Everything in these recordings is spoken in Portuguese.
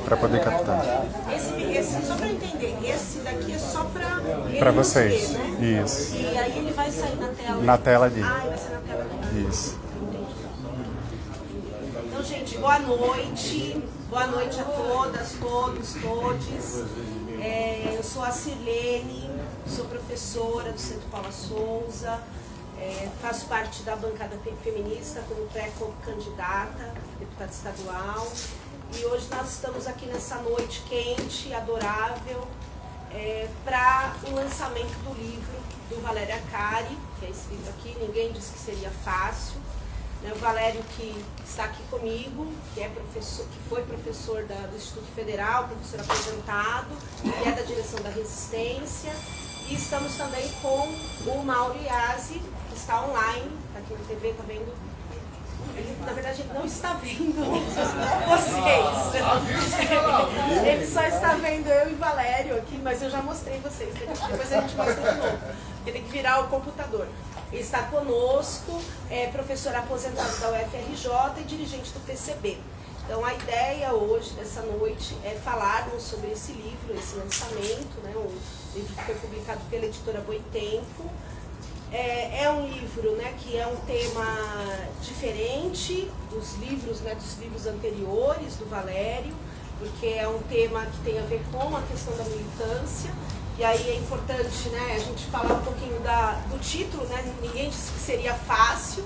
para poder captar. Só para entender, esse daqui é só para vocês, né? Isso. E aí ele vai sair na tela? Na tela ali. Ah, vai sair na tela ali. Isso. Então, gente, boa noite. Boa noite a todas, todos, todes. Eu sou a Sirlene, sou professora do Centro Paula Souza, faço parte da bancada feminista como pré-candidata, deputada estadual. E hoje nós estamos aqui nessa noite quente, adorável, para o lançamento do livro do Valério Arcari, que é esse livro aqui, Ninguém Disse Que Seria Fácil. O Valério que está aqui comigo, que foi professor do Instituto Federal, professor aposentado, e é da direção da Resistência. E estamos também com o Mauro Iazzi, que está online, está aqui na TV, está vendo? Ele, na verdade, ele não está vendo vocês. Ele só está vendo eu e Valério aqui, mas eu já mostrei vocês. Depois a gente mostra de novo. Ele tem que virar o computador. Ele está conosco, é professor aposentado da UFRJ e dirigente do PCB. Então, a ideia hoje, dessa noite, é falarmos sobre esse livro, esse lançamento, né, um livro que foi publicado pela editora Boitempo. É um livro, né, que é um tema diferente dos livros anteriores do Valério, porque é um tema que tem a ver com a questão da militância. E aí é importante, né, a gente falar um pouquinho do título, né? Ninguém disse que seria fácil.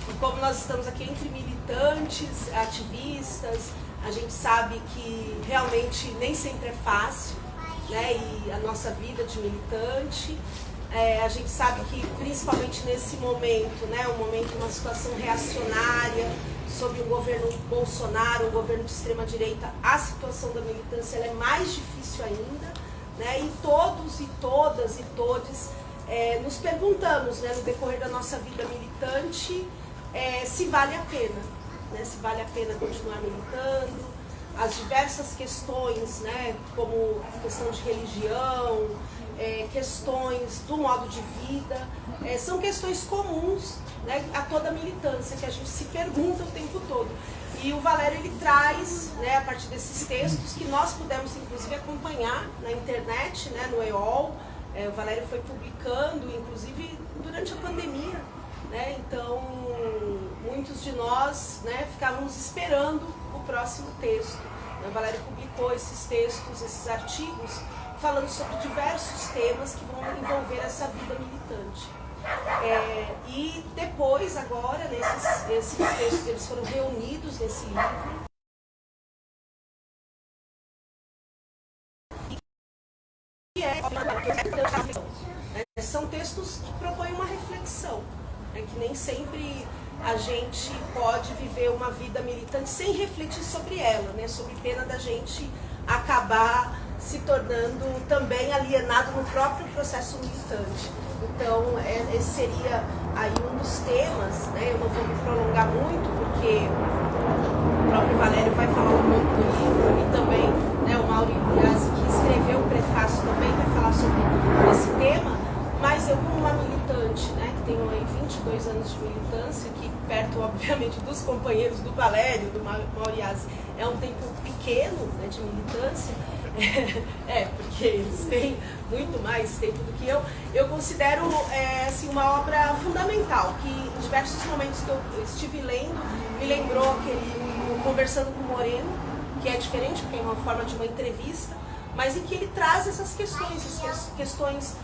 E como nós estamos aqui entre militantes, ativistas, a gente sabe que realmente nem sempre é fácil, né? E a nossa vida de militante. A gente sabe que, principalmente nesse momento, né, uma situação reacionária, sob o governo Bolsonaro, um governo de extrema-direita, a situação da militância ela é mais difícil ainda, né, e todos e todas e todes nos perguntamos, né, no decorrer da nossa vida militante, se vale a pena, né, se vale a pena continuar militando, as diversas questões, né, como a questão de religião, questões do modo de vida, são questões comuns, né, a toda a militância, que a gente se pergunta o tempo todo. E o Valério ele traz, né, a partir desses textos que nós pudemos inclusive acompanhar na internet, né, no EOL. O Valério foi publicando, inclusive durante a pandemia, né, então muitos de nós, né, ficávamos esperando o próximo texto. O Valério publicou esses textos, esses artigos, falando sobre diversos temas que vão envolver essa vida militante. E depois, agora, esses textos eles foram reunidos nesse livro. São textos que propõem uma reflexão, né, que nem sempre a gente pode viver uma vida militante sem refletir sobre ela, né, sob pena da gente acabar se tornando também alienado no próprio processo militante. Então, esse seria aí um dos temas, né? Eu não vou me prolongar muito, porque o próprio Valério vai falar um pouco do livro, e também, né, o Mauro Iazzi, que escreveu o prefácio, também vai falar sobre esse tema, mas eu, como uma militante, né, que tenho aí 22 anos de militância, que perto, obviamente, dos companheiros do Valério, do Mauro Iazzi, é um tempo pequeno, né, de militância, porque eles têm muito mais tempo do que eu considero assim, uma obra fundamental, que em diversos momentos que eu estive lendo, me lembrou aquele Conversando com o Moreno, que é diferente, porque é uma forma de uma entrevista, mas em que ele traz essas questões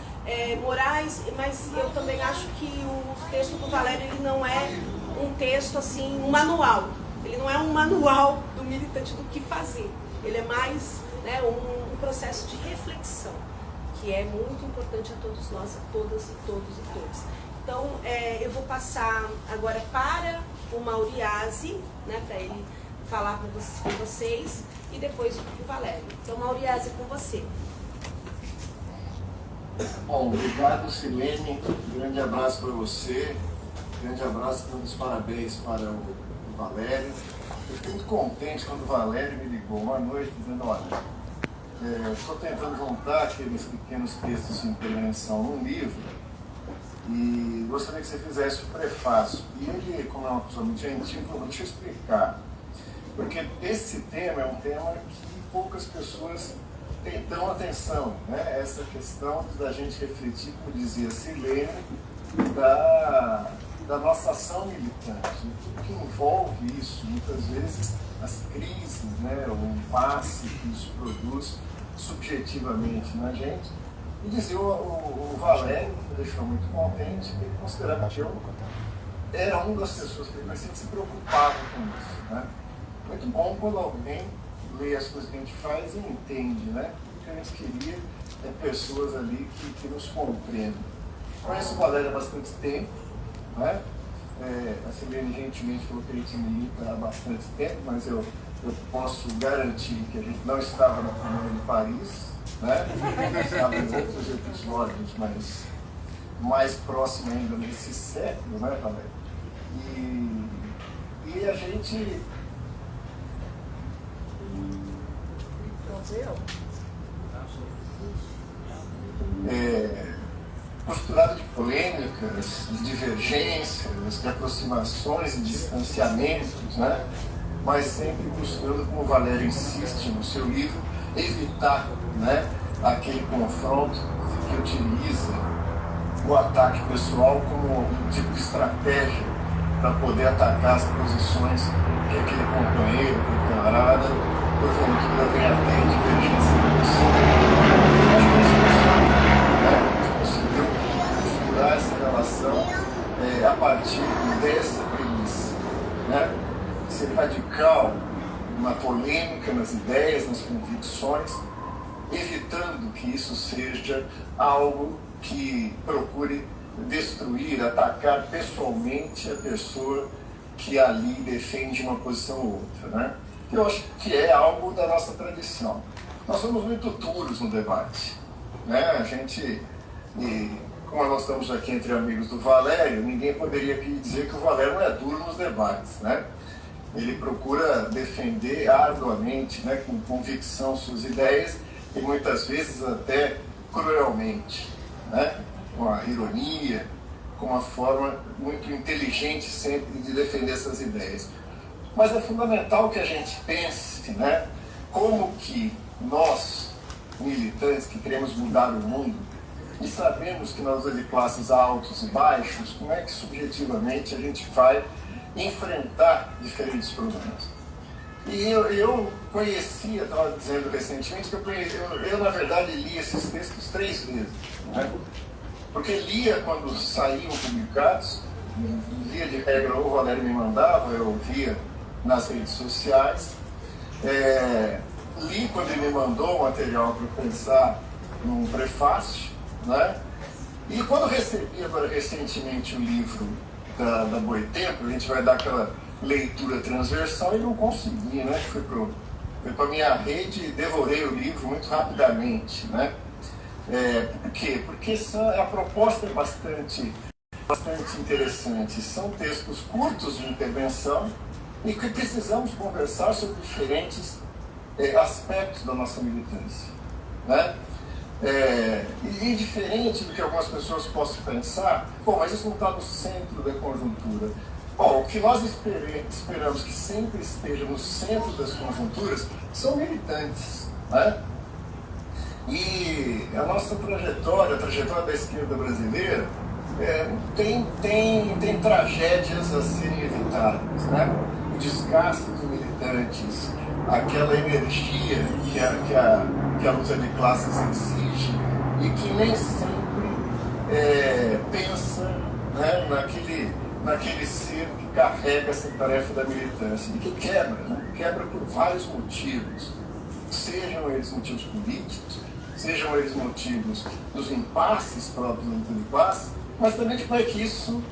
morais, mas eu também acho que o texto do Valério ele não é um texto assim, um manual, ele não é um manual do militante do que fazer, ele é mais, né, um processo de reflexão, que é muito importante a todos nós, a todas e todos e todas. Então, eu vou passar agora para o Mauro Iazzi, né, para ele falar com vocês, e depois o Valério. Então, Mauro Iazzi, com você. Bom, obrigado, Sirlene. Um grande abraço para você. Um grande abraço, dando os parabéns para o Valério. Eu fiquei muito contente quando o Valério me ligou uma noite dizendo, olha, estou tentando juntar aqueles pequenos textos de intervenção num livro e gostaria que você fizesse o prefácio. E ele, como é uma pessoa muito gentil, falou, deixa eu explicar. porque esse tema é um tema que poucas pessoas dão atenção, né? Essa questão da gente refletir, como dizia Silene, da nossa ação militante, o que envolve isso, muitas vezes, as crises, né? O impasse que isso produz subjetivamente na gente. E dizia o Valério, que me deixou muito contente, que ele considerava que eu era uma das pessoas que ele conhecia que se preocupava com isso, né? Muito bom quando alguém lê as coisas que a gente faz e entende, né? O que a gente queria é pessoas ali que nos compreendam. Conheço o Valério há bastante tempo, né? A Silene gentilmente falou que a gente milita há bastante tempo, mas eu posso garantir que a gente não estava na Comuna de Paris, né? Estava em outros episódios, mas mais próximo ainda nesse século, né, Valério? E a gente... Costurado de polêmicas, de divergências, de aproximações e distanciamentos, né? Mas sempre buscando, como o Valério insiste no seu livro, evitar, né, aquele confronto que utiliza o ataque pessoal como um tipo de estratégia para poder atacar as posições que aquele companheiro, aquele camarada, porventura tem até divergência nisso. Acho que a gente conseguiu costurar essa relação a partir dessa premissa, né? Ser radical na polêmica, nas ideias, nas convicções, evitando que isso seja algo que procure destruir, atacar pessoalmente a pessoa que ali defende uma posição ou outra, né? Eu acho que é algo da nossa tradição. Nós somos muito duros no debate, né? A gente, como nós estamos aqui entre amigos do Valério, ninguém poderia aqui dizer que o Valério não é duro nos debates, né? Ele procura defender arduamente, né, com convicção, suas ideias e muitas vezes até cruelmente, né? Com a ironia, com uma forma muito inteligente sempre de defender essas ideias. Mas é fundamental que a gente pense, né, como que nós, militantes que queremos mudar o mundo, e sabemos que nós de classes altos e baixos, como é que subjetivamente a gente vai enfrentar diferentes problemas. E eu conhecia, estava dizendo recentemente, que eu na verdade li esses textos 3 vezes, né? Porque lia quando saíam publicados, via de regra, ou o Valério me mandava, eu via nas redes sociais, li quando ele me mandou o material para pensar num prefácio, né? E quando recebi agora recentemente o livro da Boitempo, a gente vai dar aquela leitura transversal e não consegui, né? Fui para a minha rede e devorei o livro muito rapidamente, né? Por quê? Porque a proposta é bastante interessante. São textos curtos de intervenção e que precisamos conversar sobre diferentes aspectos da nossa militância, né? E diferente do que algumas pessoas possam pensar, bom, mas isso não está no centro da conjuntura. Bom, o que nós esperamos que sempre esteja no centro das conjunturas são militantes, né? E a nossa trajetória, a trajetória da esquerda brasileira, tem tragédias a serem evitadas, né? O desgaste dos militantes, aquela energia que a luta de classes exige e que nem sempre pensa, né, naquele ser que carrega essa tarefa da militância e que quebra, né? Quebra por vários motivos, sejam eles motivos políticos, sejam eles motivos dos impasses próprios da luta de classe, mas também de como é que isso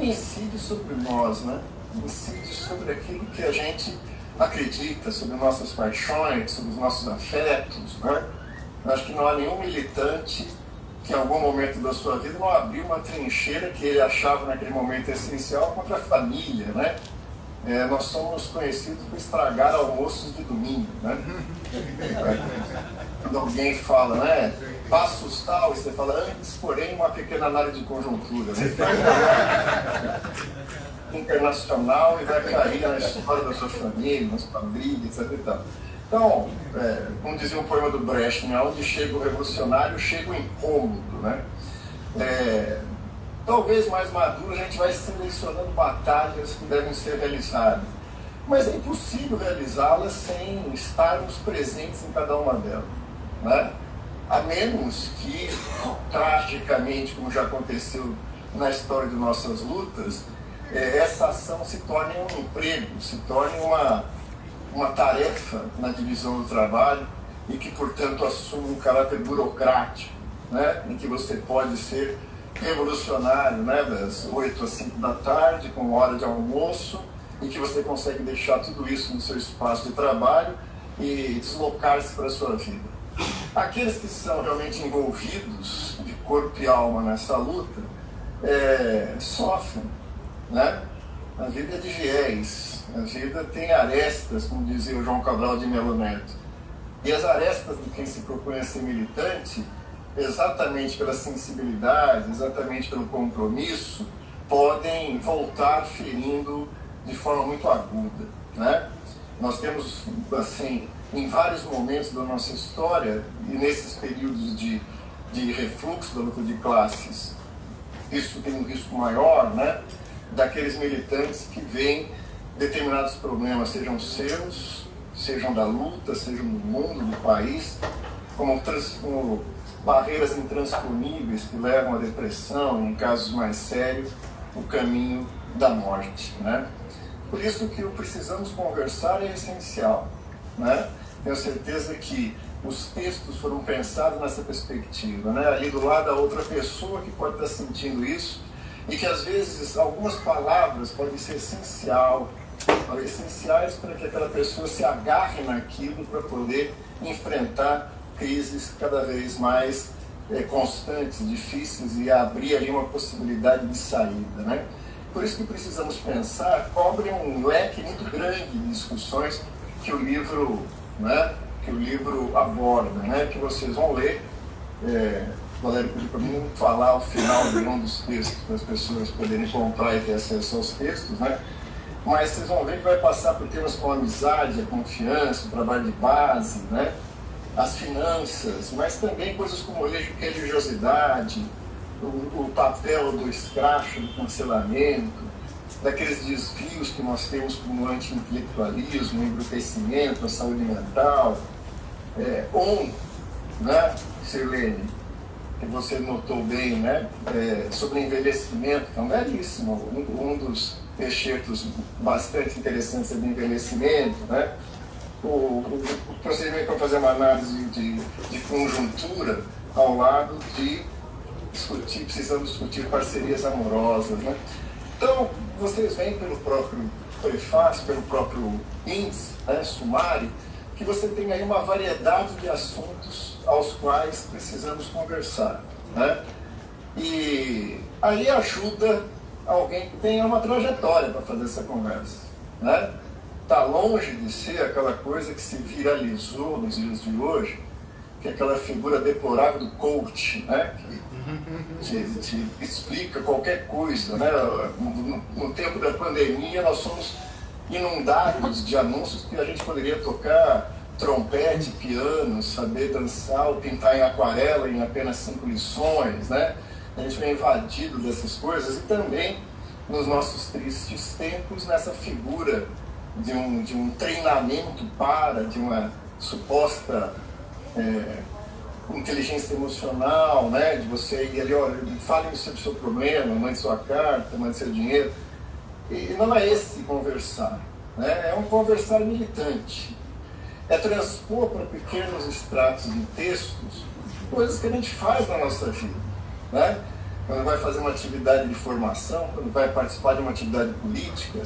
incide sobre nós, né? Incide sobre aquilo que a gente acredita, sobre nossas paixões, sobre os nossos afetos, né? Acho que não há nenhum militante que em algum momento da sua vida não abriu uma trincheira que ele achava naquele momento essencial contra a família, né? Nós somos conhecidos por estragar almoços de domingo, né? Quando alguém fala, né, passos tal, e você fala, antes, porém, uma pequena análise de conjuntura, né? internacional e vai cair na história da sua família, nas famílias, etc. Então, como dizia um poema do Brecht, né, onde chega o revolucionário, chega o incômodo, né? Talvez mais maduro a gente vai selecionando batalhas que devem ser realizadas, mas é impossível realizá-las sem estarmos presentes em cada uma delas, né? A menos que, tragicamente, como já aconteceu na história de nossas lutas, essa ação se torne um emprego, se torne uma tarefa na divisão do trabalho e que, portanto, assume um caráter burocrático, né? Em que você pode ser revolucionário, né? Das 8 às 5 da tarde, com hora de almoço, e que você consegue deixar tudo isso no seu espaço de trabalho e deslocar-se para a sua vida. Aqueles que são realmente envolvidos de corpo e alma nessa luta sofrem, né? A vida é de viés, a vida tem arestas, como dizia o João Cabral de Melo Neto. E as arestas de quem se propõe a ser militante, exatamente pela sensibilidade, exatamente pelo compromisso, podem voltar ferindo de forma muito aguda, né? Nós temos, assim, em vários momentos da nossa história, e nesses períodos de refluxo da luta de classes, isso tem um risco maior, né? Daqueles militantes que veem determinados problemas, sejam seus, sejam da luta, sejam do mundo, do país, como barreiras intransponíveis que levam à depressão, em casos mais sérios, o caminho da morte, né? Por isso que o precisamos conversar é essencial, né? Tenho certeza que os textos foram pensados nessa perspectiva, né? Ali do lado da outra pessoa que pode estar sentindo isso e que às vezes algumas palavras podem ser essenciais para que aquela pessoa se agarre naquilo para poder enfrentar crises cada vez mais constantes, difíceis e abrir ali uma possibilidade de saída, né? Por isso que precisamos pensar, cobre um leque muito grande de discussões que o livro, né, aborda, né, que vocês vão ler. Valério pediu para mim falar o final de um dos textos, para as pessoas poderem comprar e ter acesso aos textos, né? Mas vocês vão ver que vai passar por temas como a amizade, a confiança, o trabalho de base, né? As finanças, mas também coisas como religiosidade, o papel do escracho, do cancelamento, daqueles desvios que nós temos como anti-intelectualismo, o embrutecimento, a saúde mental, né, Sirlene, que você notou bem, né, sobre envelhecimento, que é um belíssimo, um dos excertos bastante interessantes do envelhecimento, né, o procedimento para fazer uma análise de conjuntura ao lado de precisamos discutir parcerias amorosas, né? Então, vocês veem pelo próprio prefácio, pelo próprio índice, né, sumário, que você tem aí uma variedade de assuntos aos quais precisamos conversar, né? E aí ajuda alguém que tenha uma trajetória para fazer essa conversa, né? Está longe de ser aquela coisa que se viralizou nos dias de hoje, que é aquela figura deplorável do coach, né? Que te explica qualquer coisa, né? No tempo da pandemia nós somos inundados de anúncios que a gente poderia tocar trompete, piano, saber dançar ou pintar em aquarela em apenas 5 lições, né? A gente vem invadido dessas coisas e também nos nossos tristes tempos nessa figura de um treinamento de uma suposta inteligência emocional, né? De você ir ali, olha, fale sobre o seu problema, mande sua carta, mande seu dinheiro. E não é esse conversar, né? É um conversar militante. É transpor para pequenos extratos de textos coisas que a gente faz na nossa vida, né? Quando vai fazer uma atividade de formação, quando vai participar de uma atividade política,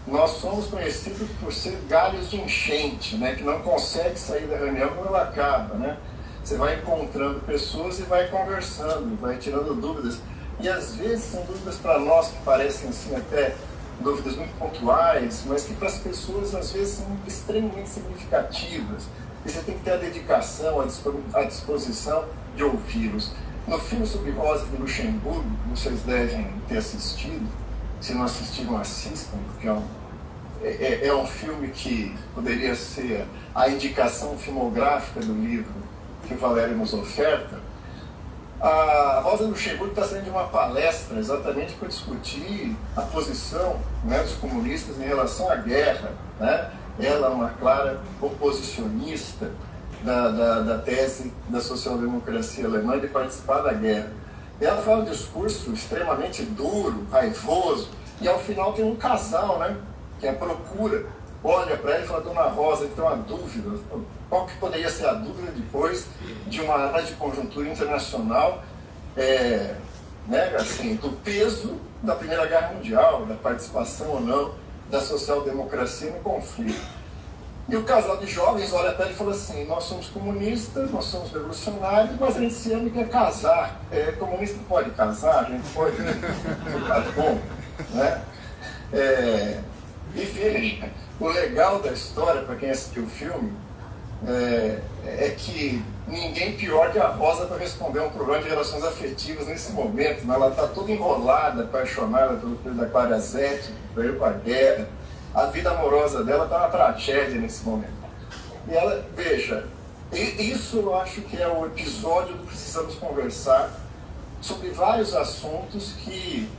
nós somos conhecidos por ser galhos de enchente, né? Que não consegue sair da reunião quando ela acaba, né? Você vai encontrando pessoas e vai conversando, vai tirando dúvidas. E às vezes são dúvidas para nós que parecem assim até dúvidas muito pontuais, mas que para as pessoas às vezes são extremamente significativas. E você tem que ter a dedicação, a disposição de ouvi-los. No filme sobre Rosa de Luxemburgo, que vocês devem ter assistido, Se não assistiram, assistam, porque é um filme que poderia ser a indicação filmográfica do livro que o Valério nos oferta. A Rosa Luxemburgo está saindo de uma palestra exatamente para discutir a posição, né, dos comunistas em relação à guerra, né? Ela é uma clara oposicionista da tese da social-democracia alemã de participar da guerra. E ela fala um discurso extremamente duro, raivoso, e ao final tem um casal, né, que a procura, olha para ela e fala: Dona Rosa, tem uma dúvida. Qual que poderia ser a dúvida depois de uma análise de conjuntura internacional, né, assim, do peso da Primeira Guerra Mundial, da participação ou não da social-democracia no conflito? E o casal de jovens olha para ele e fala assim: nós somos comunistas, nós somos revolucionários, mas a gente se ama e quer casar. Comunista pode casar, a gente pode ficar bom, né? Enfim, o legal da história, para quem assistiu o filme, é que ninguém pior que a Rosa para responder um problema de relações afetivas nesse momento, né? Ela está toda enrolada, apaixonada pelo filho da Clara Zete, que veio para a guerra. A vida amorosa dela está uma tragédia nesse momento. E ela, veja, isso eu acho que é o episódio do Precisamos Conversar, sobre vários assuntos que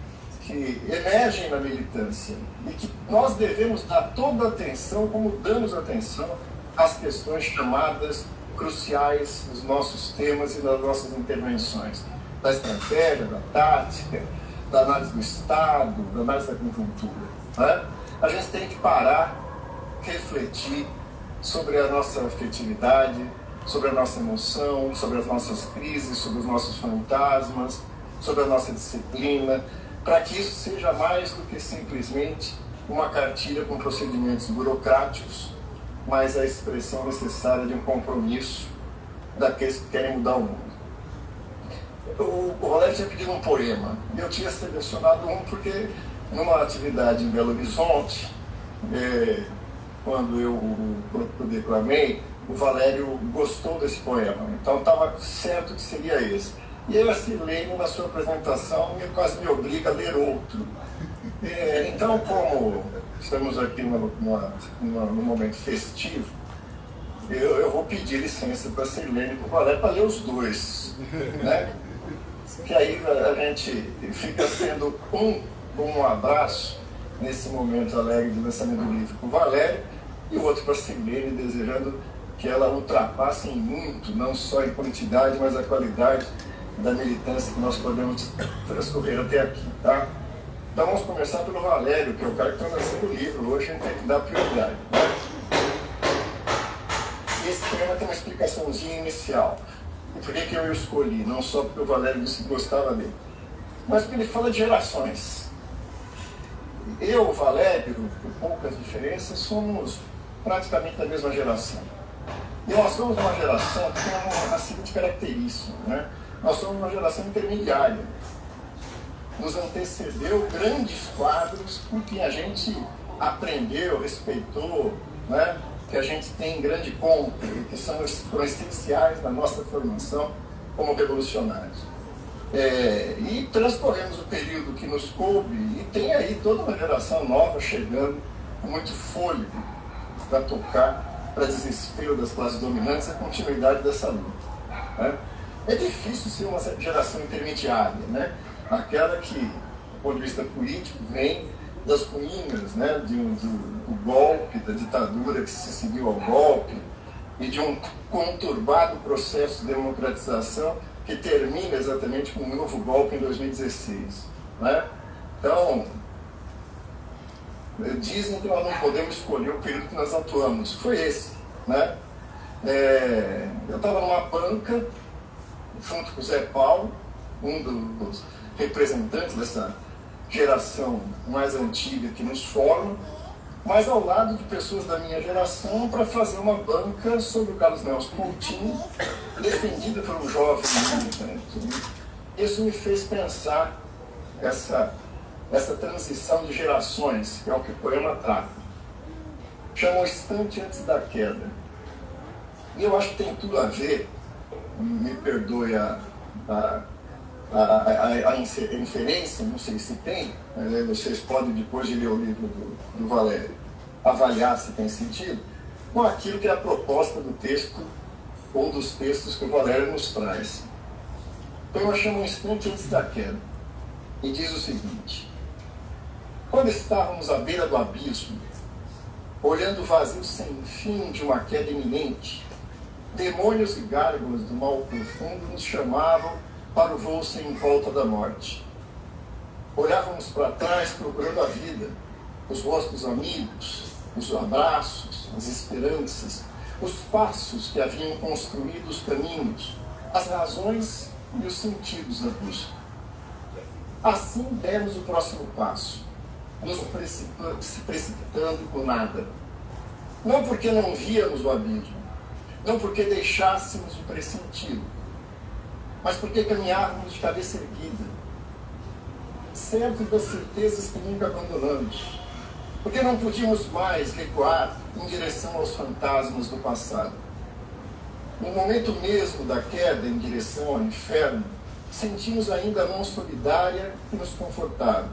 emergem na militância e que nós devemos dar toda a atenção, como damos atenção às questões chamadas cruciais dos nossos temas e das nossas intervenções, da estratégia, da tática, da análise do Estado, da análise da conjuntura, né? A gente tem que parar, refletir sobre a nossa afetividade, sobre a nossa emoção, sobre as nossas crises, sobre os nossos fantasmas, sobre a nossa disciplina, para que isso seja mais do que simplesmente uma cartilha com procedimentos burocráticos, mas a expressão necessária de um compromisso daqueles que querem mudar o mundo. O Valério tinha pedido um poema, e eu tinha selecionado um porque, numa atividade em Belo Horizonte, quando eu declamei, o Valério gostou desse poema, então estava certo que seria esse. E eu, a Silene, na sua apresentação, quase me obriga a ler outro. Então, como estamos aqui num momento festivo, eu vou pedir licença para a Silene e para o Valério para ler os dois, né? Que aí a gente fica sendo um abraço nesse momento alegre de lançamento do livro para o Valério, e o outro para a Silene, desejando que ela ultrapasse em muito, não só em quantidade, mas a qualidade da militância que nós podemos transcorrer até aqui, tá? Então vamos começar pelo Valério, que é o cara que está lançando o livro. Hoje a gente tem que dar prioridade, né? Esse tema tem uma explicaçãozinha inicial. E por que eu o escolhi? Não só porque o Valério disse que gostava dele, mas porque ele fala de gerações. Eu, o Valério, por poucas diferenças, somos praticamente da mesma geração. E nós somos uma geração que tem a seguinte característica, né? Nós somos uma geração intermediária. Nos antecedeu grandes quadros com que a gente aprendeu, respeitou, né? Que a gente tem grande compra e que foram essenciais na nossa formação como revolucionários. E transcorremos o período que nos coube, e tem aí toda uma geração nova chegando com muito fôlego para tocar, para desespero das classes dominantes, a continuidade dessa luta, né? É difícil ser uma geração intermediária, né? Aquela que, do ponto de vista político, vem das ruínas, né? Do golpe, da ditadura que se seguiu ao golpe, e de um conturbado processo de democratização que termina exatamente com um novo golpe em 2016, né? Então, dizem que nós não podemos escolher o período que nós atuamos. Foi esse, né? Eu estava numa banca, junto com o Zé Paulo, um dos representantes dessa geração mais antiga que nos forma, mas ao lado de pessoas da minha geração, para fazer uma banca sobre o Carlos Nelson Coutinho, defendida por um jovem militante. Isso me fez pensar essa transição de gerações, que é o que o poema trata. Chama O Instante Antes da Queda. E eu acho que tem tudo a ver, me perdoe a a inferência, não sei se tem, vocês podem, depois de ler o livro do Valério, avaliar se tem sentido, com aquilo que é a proposta do texto, ou dos textos que o Valério nos traz. Então eu chamo um instante antes da queda, e diz o seguinte: quando estávamos à beira do abismo, olhando o vazio sem fim de uma queda iminente, demônios e gárgulas do mal profundo nos chamavam para o voo sem volta da morte. Olhávamos para trás procurando a vida, os rostos amigos, os abraços, as esperanças, os passos que haviam construído os caminhos, as razões e os sentidos da busca. Assim demos o próximo passo, nos precipitando por nada. Não porque não víamos o abismo, não porque deixássemos de pressenti-lo, mas porque caminhávamos de cabeça erguida, certos das certezas que nunca abandonamos, porque não podíamos mais recuar em direção aos fantasmas do passado. No momento mesmo da queda em direção ao inferno, sentimos ainda a mão solidária que nos confortava.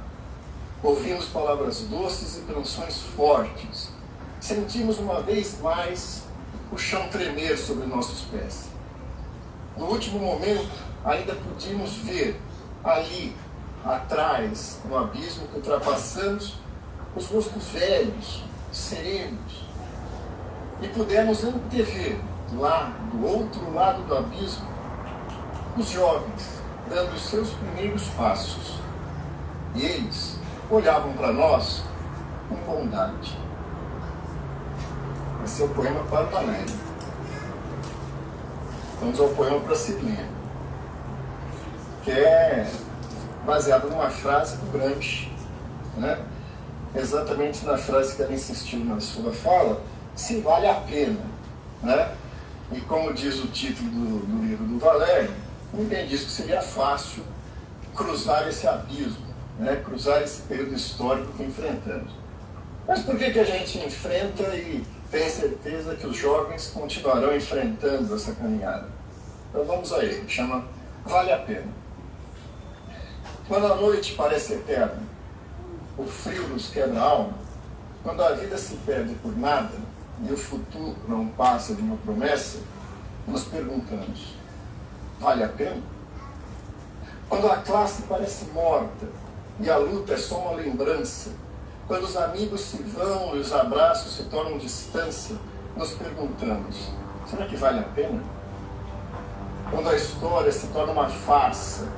Ouvimos palavras doces e canções fortes. Sentimos uma vez mais o chão tremer sobre nossos pés. No último momento, ainda podíamos ver, ali, atrás, no abismo que ultrapassamos, os rostos velhos, serenos. E pudemos antever, lá, do outro lado do abismo, os jovens, dando os seus primeiros passos. E eles olhavam para nós com bondade. Esse é o poema para o Valério. Vamos ao poema para a Silene, que é baseado numa frase do Gramsci, né? Exatamente na frase que ela insistiu na sua fala, se vale a pena, né? E como diz o título do livro do Valério, ninguém diz que seria fácil cruzar esse abismo, né? Cruzar esse período histórico que enfrentamos. Mas por que a gente enfrenta e tem certeza que os jovens continuarão enfrentando essa caminhada? Então vamos a ele, chama Vale a Pena. Quando a noite parece eterna, o frio nos quebra a alma, quando a vida se perde por nada e o futuro não passa de uma promessa, nos perguntamos: vale a pena? Quando a classe parece morta e a luta é só uma lembrança, quando os amigos se vão e os abraços se tornam distância, nos perguntamos: será que vale a pena? Quando a história se torna uma farsa,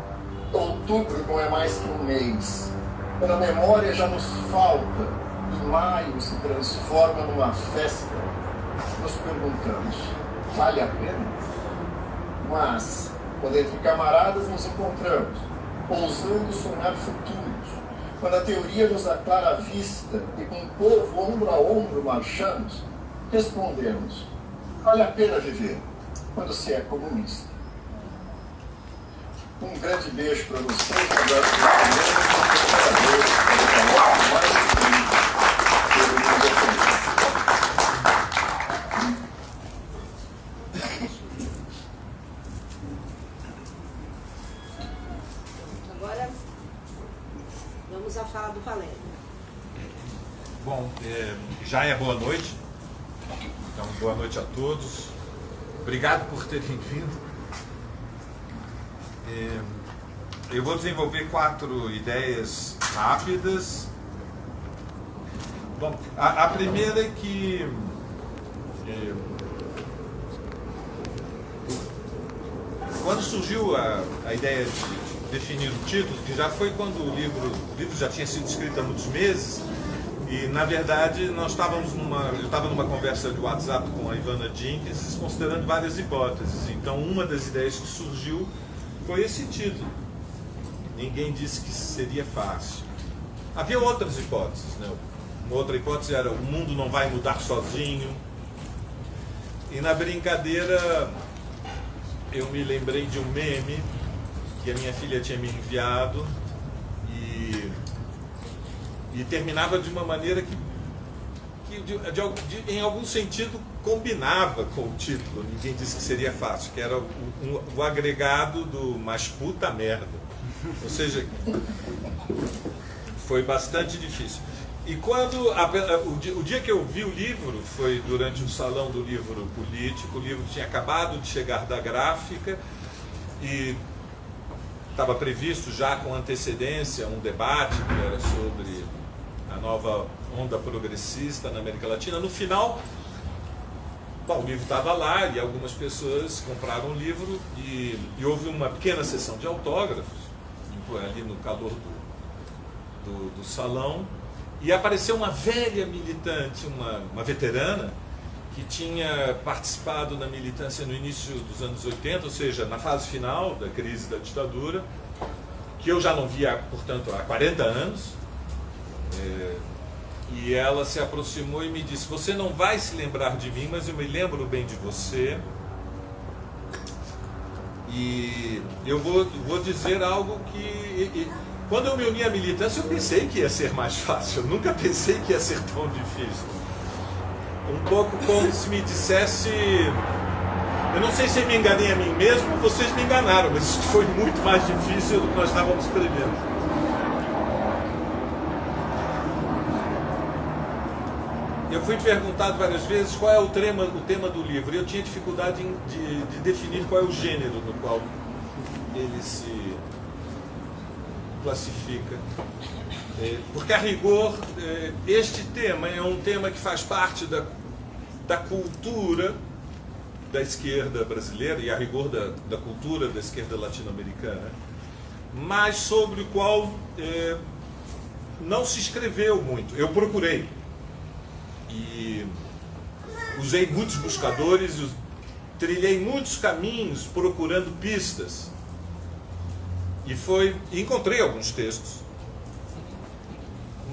outubro não é mais que um mês, quando a memória já nos falta e maio se transforma numa festa, nos perguntamos: vale a pena? Mas, quando entre camaradas nos encontramos, ousando sonhar futuros, quando a teoria nos aclara a vista e com o povo ombro a ombro marchamos, respondemos: vale a pena viver quando se é comunista. Um grande beijo para vocês, um abraço Agora vamos à fala do Valério. Bom, já é boa noite, então boa noite a todos, obrigado por terem vindo. Eu vou desenvolver 4 ideias rápidas. Bom, a primeira é que quando surgiu a ideia de definir o título, que já foi quando o livro já tinha sido escrito há muitos meses, e na verdade eu estava numa conversa de WhatsApp com a Ivana Jenkins, considerando várias hipóteses. Então uma das ideias que surgiu foi esse título. Ninguém disse que seria fácil. Havia outras hipóteses, né? Uma outra hipótese era: o mundo não vai mudar sozinho. E na brincadeira eu me lembrei de um meme que a minha filha tinha me enviado e terminava de uma maneira que em algum sentido combinava com o título. Ninguém disse que seria fácil, que era o agregado do "mas puta merda". Ou seja, foi bastante difícil. E quando o dia que eu vi o livro foi durante o Salão do Livro Político. O livro tinha acabado de chegar da gráfica e estava previsto já com antecedência um debate que era sobre a nova onda progressista na América Latina. No final, bom, o livro estava lá e algumas pessoas compraram o livro e houve uma pequena sessão de autógrafos ali no calor do salão. E apareceu uma velha militante, uma veterana, que tinha participado da militância no início dos anos 80, ou seja, na fase final da crise da ditadura, que eu já não via, portanto, há 40 anos. E ela se aproximou e me disse: você não vai se lembrar de mim, mas eu me lembro bem de você. E eu vou dizer algo que... Quando eu me uni à militância, eu pensei que ia ser mais fácil. Eu nunca pensei que ia ser tão difícil. Um pouco como se me dissesse... Eu não sei se eu me enganei a mim mesmo ou vocês me enganaram, mas isso foi muito mais difícil do que nós estávamos prevendo. Eu fui perguntado várias vezes qual é o tema do livro, e eu tinha dificuldade de definir qual é o gênero no qual ele se classifica. Porque, a rigor, este tema é um tema que faz parte da cultura da esquerda brasileira e, a rigor, da cultura da esquerda latino-americana, mas sobre o qual não se escreveu muito. Eu procurei e usei muitos buscadores, trilhei muitos caminhos procurando pistas e encontrei alguns textos,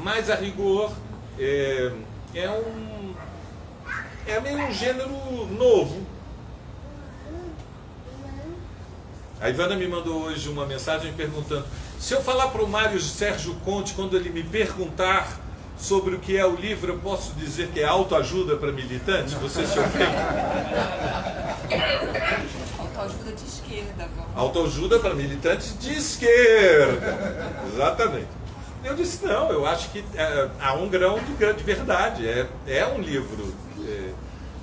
mas, a rigor, é meio um gênero novo. A Ivana me mandou hoje uma mensagem perguntando: se eu falar para o Mário Sérgio Conte, quando ele me perguntar sobre o que é o livro, eu posso dizer que é autoajuda para militantes? Você se ofende? Autoajuda de esquerda. Autoajuda para militantes de esquerda. Exatamente. Eu disse: não, eu acho que há um grão de verdade. É um livro.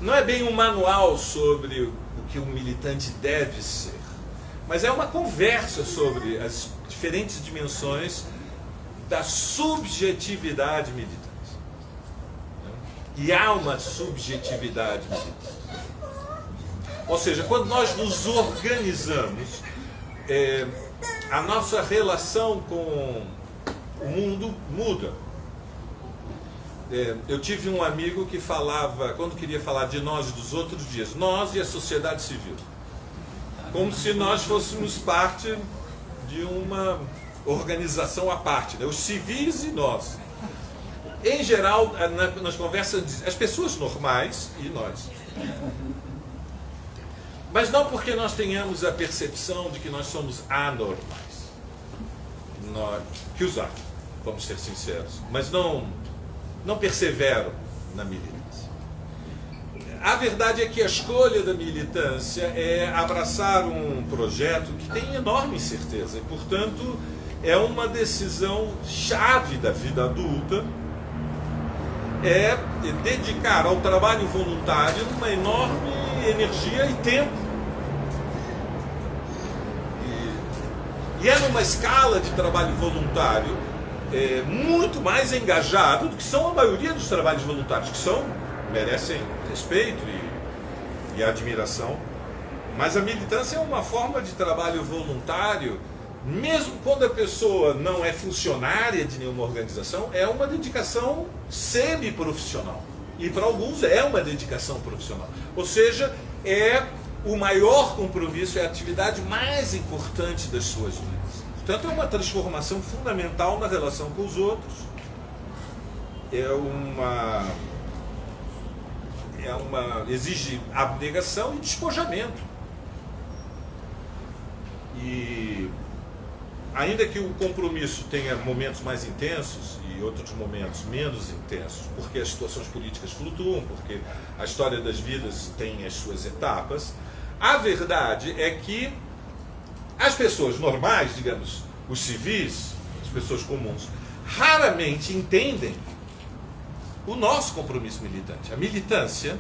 Não é bem um manual sobre o que um militante deve ser, mas é uma conversa sobre as diferentes dimensões da subjetividade militante. E há uma subjetividade militante. Ou seja, quando nós nos organizamos, a nossa relação com o mundo muda. Eu tive um amigo que falava, quando queria falar de nós e dos outros, dias, nós e a sociedade civil. Como se nós fôssemos parte de uma organização à parte, né? Os civis e nós. Em geral, nas conversas, as pessoas normais e nós. Mas não porque nós tenhamos a percepção de que nós somos anormais. Que os há, vamos ser sinceros, mas não perseveram na militância. A verdade é que a escolha da militância é abraçar um projeto que tem enorme incerteza e, portanto, é uma decisão chave da vida adulta, é dedicar ao trabalho voluntário uma enorme energia e tempo. E é numa escala de trabalho voluntário muito mais engajado do que são a maioria dos trabalhos voluntários, que merecem respeito e admiração. Mas a militância é uma forma de trabalho voluntário, mesmo quando a pessoa não é funcionária de nenhuma organização, é uma dedicação semi-profissional. E para alguns é uma dedicação profissional. Ou seja, é o maior compromisso, é a atividade mais importante das suas vidas. Portanto, é uma transformação fundamental na relação com os outros. Exige abnegação e despojamento. E ainda que o compromisso tenha momentos mais intensos e outros momentos menos intensos, porque as situações políticas flutuam, porque a história das vidas tem as suas etapas, a verdade é que as pessoas normais, digamos, os civis, as pessoas comuns, raramente entendem o nosso compromisso militante. A militância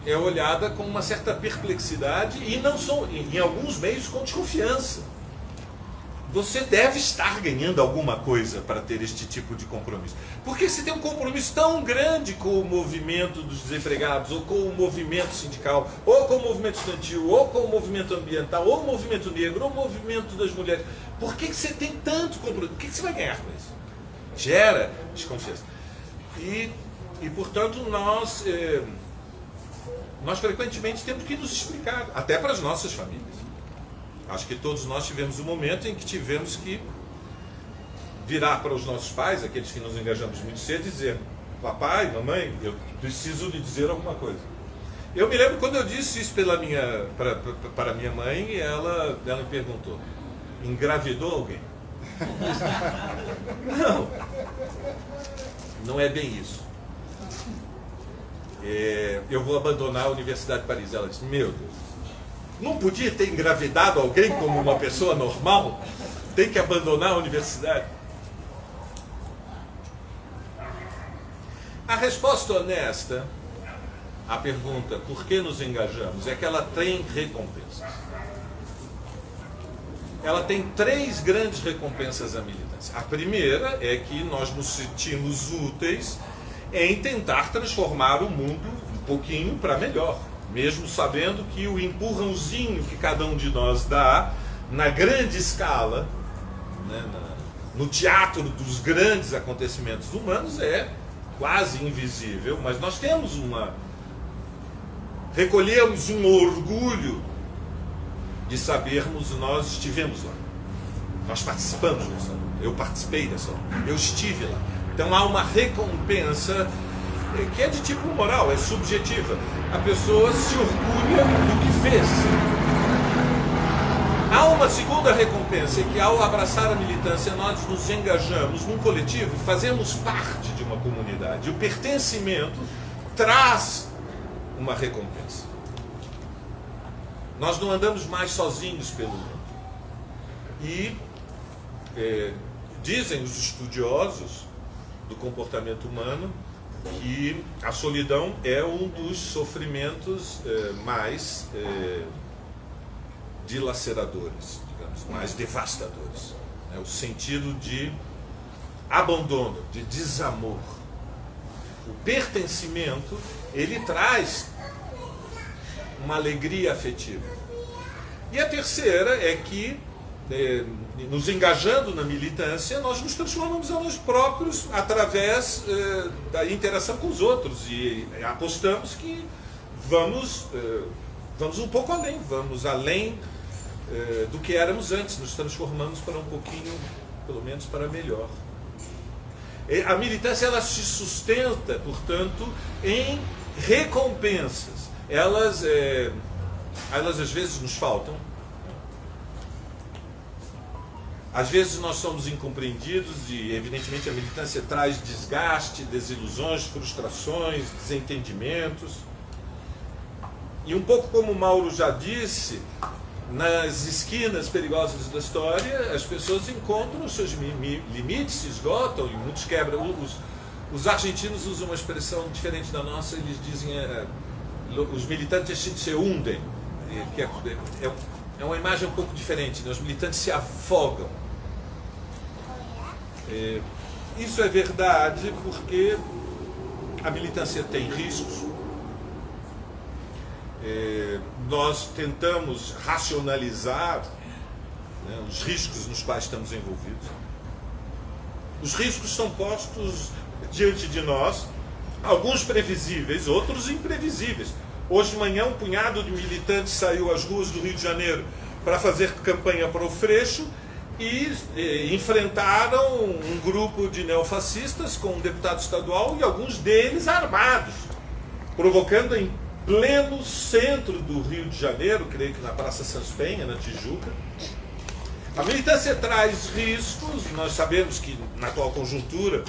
é olhada com uma certa perplexidade e não são, em alguns meios, com desconfiança. Você deve estar ganhando alguma coisa para ter este tipo de compromisso. Porque você tem um compromisso tão grande com o movimento dos desempregados, ou com o movimento sindical, ou com o movimento estudantil, ou com o movimento ambiental, ou o movimento negro, ou o movimento das mulheres. Por que você tem tanto compromisso? O que você vai ganhar com isso? Gera desconfiança. E portanto, nós frequentemente temos que nos explicar, até para as nossas famílias. Acho que todos nós tivemos um momento em que tivemos que virar para os nossos pais, aqueles que nos engajamos muito cedo, e dizer: papai, mamãe, eu preciso lhe dizer alguma coisa. Eu me lembro quando eu disse isso para minha mãe, e ela me perguntou: engravidou alguém? Não é bem isso. Eu vou abandonar a Universidade de Paris. Ela disse: meu Deus, não podia ter engravidado alguém como uma pessoa normal? Tem que abandonar a universidade? A resposta honesta à pergunta por que nos engajamos é que ela tem recompensas. Ela tem 3 grandes recompensas à militância. A primeira é que nós nos sentimos úteis em tentar transformar o mundo um pouquinho para melhor, mesmo sabendo que o empurrãozinho que cada um de nós dá na grande escala, né, no teatro dos grandes acontecimentos humanos, é quase invisível, mas nós recolhemos um orgulho de sabermos nós estivemos lá, nós participamos dessa luta, eu participei dessa luta, eu estive lá. Então há uma recompensa que é de tipo moral, é subjetiva. A pessoa se orgulha do que fez. Há uma segunda recompensa, que ao abraçar a militância nós nos engajamos num coletivo, fazemos parte de uma comunidade. O pertencimento traz uma recompensa. Nós não andamos mais sozinhos pelo mundo. E dizem os estudiosos do comportamento humano que a solidão é um dos sofrimentos mais dilaceradores, digamos, mais devastadores. É o sentido de abandono, de desamor. O pertencimento, ele traz uma alegria afetiva. E a terceira é que, nos engajando na militância, nós nos transformamos a nós próprios através da interação com os outros, e apostamos que vamos um pouco além, vamos além do que éramos antes, nos transformamos para um pouquinho, pelo menos para melhor. A militância, ela se sustenta, portanto, em recompensas. Elas às vezes nos faltam. Às vezes nós somos incompreendidos e, evidentemente, a militância traz desgaste, desilusões, frustrações, desentendimentos. E um pouco como o Mauro já disse, nas esquinas perigosas da história, as pessoas encontram os seus limites, se esgotam e muitos quebram. Os argentinos usam uma expressão diferente da nossa, eles dizem os militantes se hundem, que é uma imagem um pouco diferente, né? Os militantes se afogam. Isso é verdade porque a militância tem riscos. Nós tentamos racionalizar, né, os riscos nos quais estamos envolvidos. Os riscos são postos diante de nós, alguns previsíveis, outros imprevisíveis. Hoje de manhã um punhado de militantes saiu às ruas do Rio de Janeiro para fazer campanha para o Freixo e enfrentaram um grupo de neofascistas com um deputado estadual e alguns deles armados, provocando em pleno centro do Rio de Janeiro, creio que na Praça Santos Penha, na Tijuca. A militância traz riscos. Nós sabemos que na atual conjuntura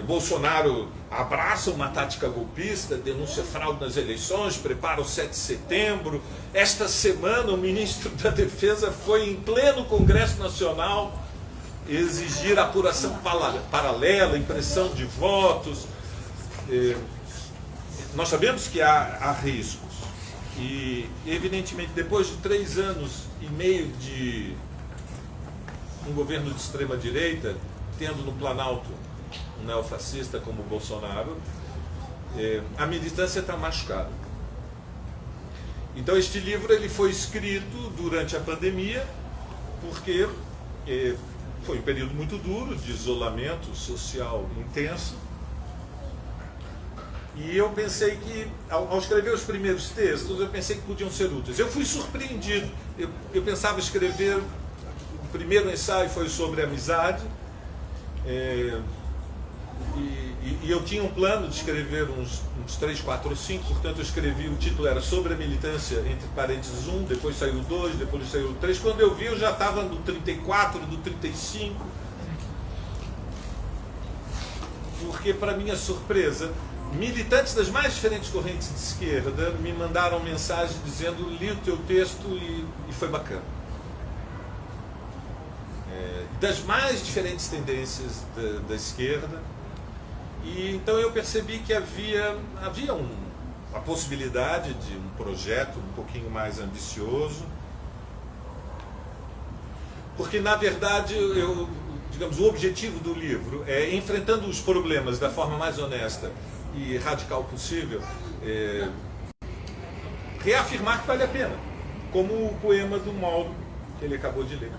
Bolsonaro abraça uma tática golpista, denuncia fraude nas eleições, prepara o 7 de setembro. Esta semana o ministro da Defesa foi em pleno Congresso Nacional exigir apuração paralela, impressão de votos. Nós sabemos que há riscos e, evidentemente, depois de 3 anos e meio de um governo de extrema-direita, tendo no Planalto um neofascista como o Bolsonaro, a militância está machucada. Então este livro ele foi escrito durante a pandemia, porque foi um período muito duro, de isolamento social intenso, e eu pensei que, ao escrever os primeiros textos, eu pensei que podiam ser úteis. Eu fui surpreendido. Eu pensava escrever, o primeiro ensaio foi sobre amizade, e eu tinha um plano de escrever uns 3, 4 ou 5, portanto eu escrevi, o título era Sobre a Militância, entre parênteses 1, depois saiu o 2, depois saiu o 3. Quando eu vi, eu já estava no 34, no 35, porque, para minha surpresa, militantes das mais diferentes correntes de esquerda me mandaram mensagem dizendo: li o teu texto e foi bacana. Das mais diferentes tendências da esquerda. E então eu percebi que havia a possibilidade de um projeto um pouquinho mais ambicioso, porque, na verdade, digamos, o objetivo do livro é, enfrentando os problemas da forma mais honesta e radical possível, reafirmar que vale a pena, como o poema do Mauro que ele acabou de ler.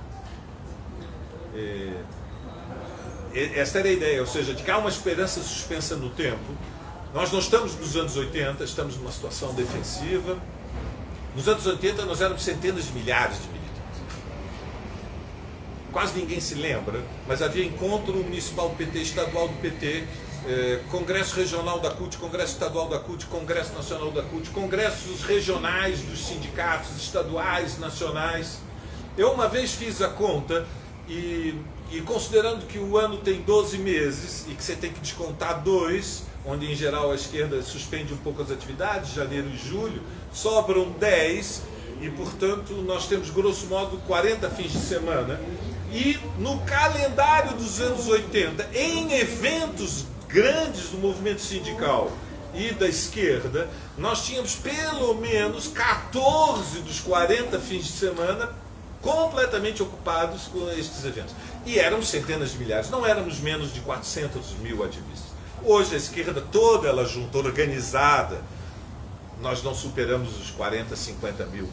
Esta era a ideia, ou seja, de que há uma esperança suspensa no tempo. Nós não estamos nos anos 80, estamos numa situação defensiva. Nos anos 80 nós éramos centenas de milhares de militantes. Quase ninguém se lembra, mas havia encontro municipal do PT, estadual do PT, congresso regional da CUT, congresso estadual da CUT, congresso nacional da CUT, congressos regionais dos sindicatos, estaduais, nacionais. Eu uma vez fiz a conta e considerando que o ano tem 12 meses e que você tem que descontar 2, onde em geral a esquerda suspende um pouco as atividades, janeiro e julho, sobram 10 e, portanto, nós temos grosso modo 40 fins de semana. E no calendário dos anos 80, em eventos grandes do movimento sindical e da esquerda, nós tínhamos pelo menos 14 dos 40 fins de semana completamente ocupados com estes eventos. E éramos centenas de milhares, não éramos menos de 400 mil ativistas. Hoje a esquerda toda, ela junta, organizada, nós não superamos os 40, 50 mil.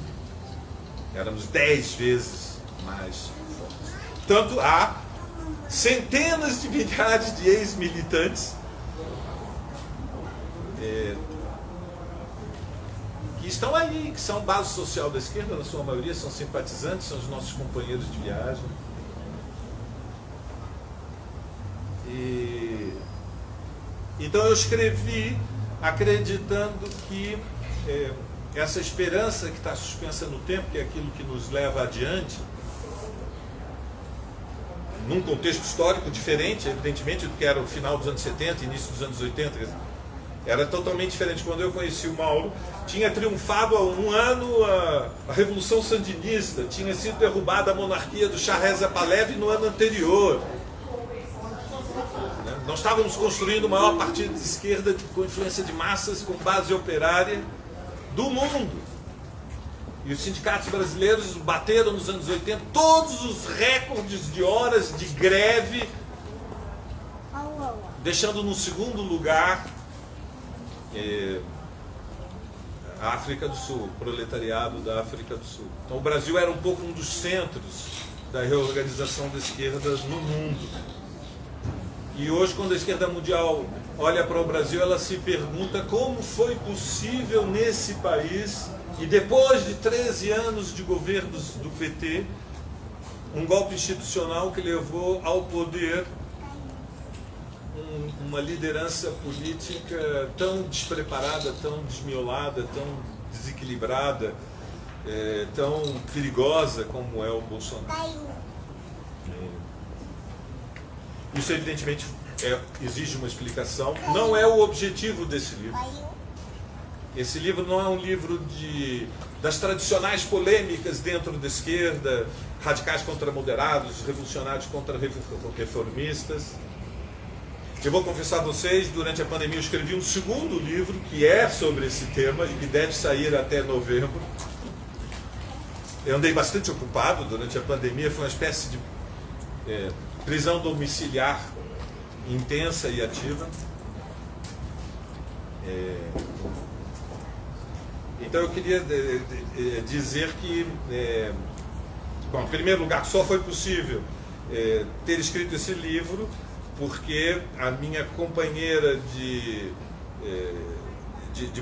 Éramos 10 vezes mais fortes. Portanto, há centenas de milhares de ex-militantes que estão ali, que são base social da esquerda, na sua maioria são simpatizantes, são os nossos companheiros de viagem. Então eu escrevi acreditando que essa esperança que está suspensa no tempo, que é aquilo que nos leva adiante, num contexto histórico diferente, evidentemente, do que era o final dos anos 70, início dos anos 80, era totalmente diferente. Quando eu conheci o Mauro, tinha triunfado há um ano a Revolução Sandinista, tinha sido derrubada a monarquia do Shah Reza Pahlavi no ano anterior. Nós estávamos construindo o maior partido de esquerda com influência de massas, com base operária do mundo. E os sindicatos brasileiros bateram nos anos 80 todos os recordes de horas de greve, deixando no segundo lugar a África do Sul, o proletariado da África do Sul. Então o Brasil era um pouco um dos centros da reorganização da esquerda no mundo. E hoje, quando a esquerda mundial olha para o Brasil, ela se pergunta como foi possível nesse país, e depois de 13 anos de governos do PT, um golpe institucional que levou ao poder uma liderança política tão despreparada, tão desmiolada, tão desequilibrada, tão perigosa como é o Bolsonaro. Isso, evidentemente, exige uma explicação. Não é o objetivo desse livro. Esse livro não é um livro das tradicionais polêmicas dentro da esquerda, radicais contra moderados, revolucionários contra reformistas. Eu vou confessar a vocês, durante a pandemia eu escrevi um segundo livro que é sobre esse tema e que deve sair até novembro. Eu andei bastante ocupado durante a pandemia, foi uma espécie de prisão domiciliar intensa e ativa. Então eu queria dizer que, bom, em primeiro lugar, só foi possível ter escrito esse livro porque a minha companheira de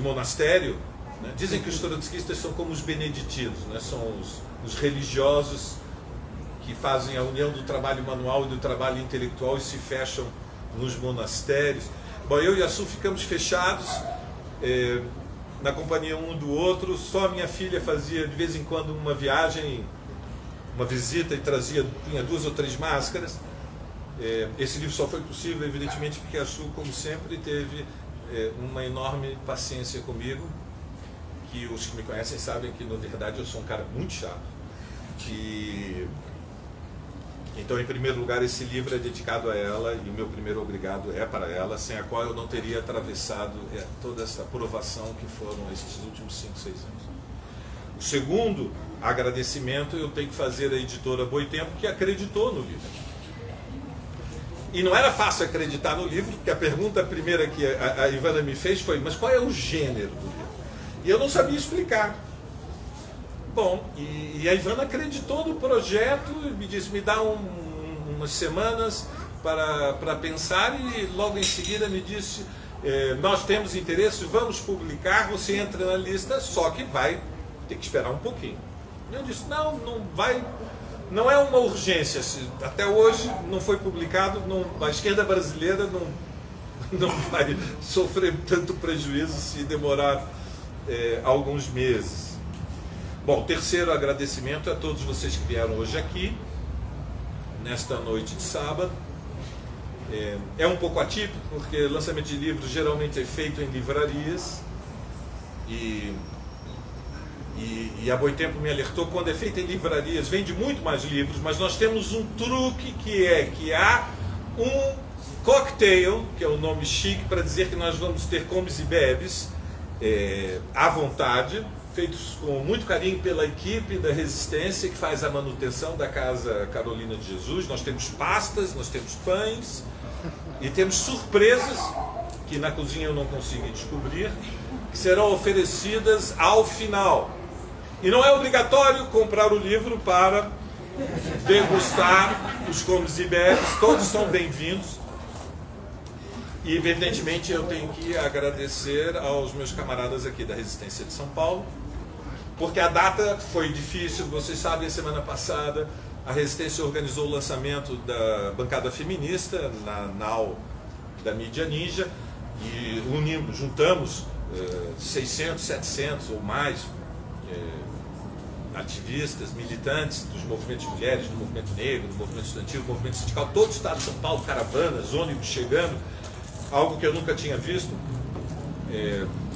monastério, né, dizem que os trotskistas são como os beneditinos, né, são os religiosos que fazem a união do trabalho manual e do trabalho intelectual e se fecham nos monastérios. Bom, eu e a Su ficamos fechados na companhia um do outro. Só a minha filha fazia de vez em quando uma viagem, uma visita, e punha 2 ou 3 máscaras. Esse livro só foi possível, evidentemente, porque a Su, como sempre, teve uma enorme paciência comigo, que os que me conhecem sabem que, na verdade, eu sou um cara muito chato. Então, em primeiro lugar, esse livro é dedicado a ela, e o meu primeiro obrigado é para ela, sem a qual eu não teria atravessado toda essa provação que foram esses últimos 5, 6 anos. O segundo agradecimento eu tenho que fazer à editora Boitempo, que acreditou no livro. E não era fácil acreditar no livro, porque a pergunta primeira que a Ivana me fez foi: mas qual é o gênero do livro? E eu não sabia explicar. Bom, e a Ivana acreditou no projeto e me disse: me dá umas semanas para pensar, e logo em seguida me disse: nós temos interesse, vamos publicar, você entra na lista, só que vai ter que esperar um pouquinho. E eu disse: não vai. Não é uma urgência, até hoje não foi publicado, a esquerda brasileira não vai sofrer tanto prejuízo se demorar alguns meses. Bom, o terceiro agradecimento é a todos vocês que vieram hoje aqui, nesta noite de sábado. É um pouco atípico, porque lançamento de livros geralmente é feito em livrarias, e a Boitempo me alertou: quando é feito em livrarias, vende muito mais livros, mas nós temos um truque que há um cocktail, que é o nome chique para dizer que nós vamos ter comes e bebes à vontade, feitos com muito carinho pela equipe da Resistência, que faz a manutenção da Casa Carolina de Jesus. Nós temos pastas, nós temos pães e temos surpresas que na cozinha eu não consegui descobrir, que serão oferecidas ao final. E não é obrigatório comprar o livro para degustar os comes e bebes, todos são bem-vindos. E evidentemente eu tenho que agradecer aos meus camaradas aqui da Resistência de São Paulo, porque a data foi difícil. Vocês sabem, a semana passada a Resistência organizou o lançamento da bancada feminista na nau da Mídia Ninja, e juntamos 600, 700 ou mais ativistas, militantes dos movimentos de mulheres, do movimento negro, do movimento estudantil, do movimento sindical, todo o estado de São Paulo, caravanas, ônibus chegando, algo que eu nunca tinha visto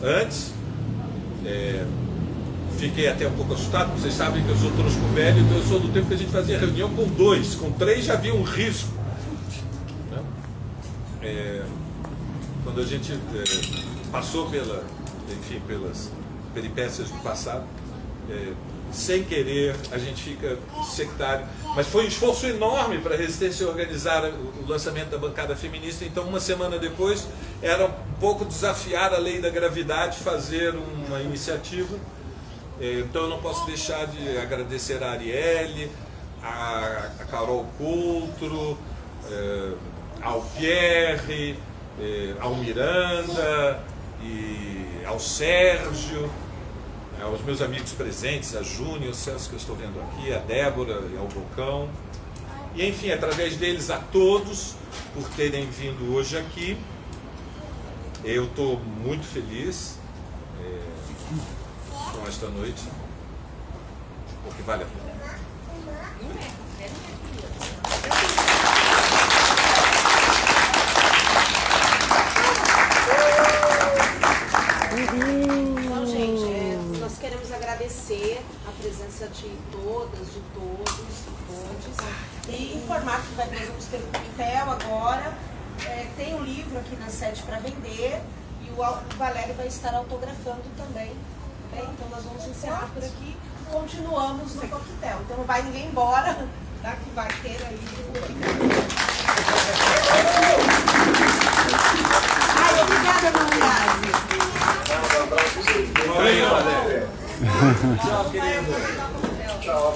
antes. Fiquei até um pouco assustado, vocês sabem que eu sou trosco velho, então eu sou do tempo que a gente fazia reunião com 2, com 3 já havia um risco. Quando a gente passou pelas peripécias do passado, sem querer a gente fica sectário, mas foi um esforço enorme para a Resistência organizar o lançamento da bancada feminista. Então, uma semana depois, era um pouco desafiar a lei da gravidade, fazer uma iniciativa. Então eu não posso deixar de agradecer a Arielle, a Carol Coultro, ao Pierre, ao Miranda e ao Sérgio, aos meus amigos presentes, a Júnior, o Celso que eu estou vendo aqui, a Débora e ao Bocão. E enfim, através deles, a todos por terem vindo hoje aqui. Eu estou muito feliz com esta noite, porque vale a pena. agradecer a presença de todas, de todos, e informar que nós vamos ter um coquetel agora. Tem um livro aqui na sede para vender e o Valério vai estar autografando também. Então nós vamos encerrar por aqui e continuamos no coquetel. Então não vai ninguém embora, tá? Que vai ter aí o coquetel. Ai, obrigada, Manuel. Um abraço. Valeu, Valério. Tchau.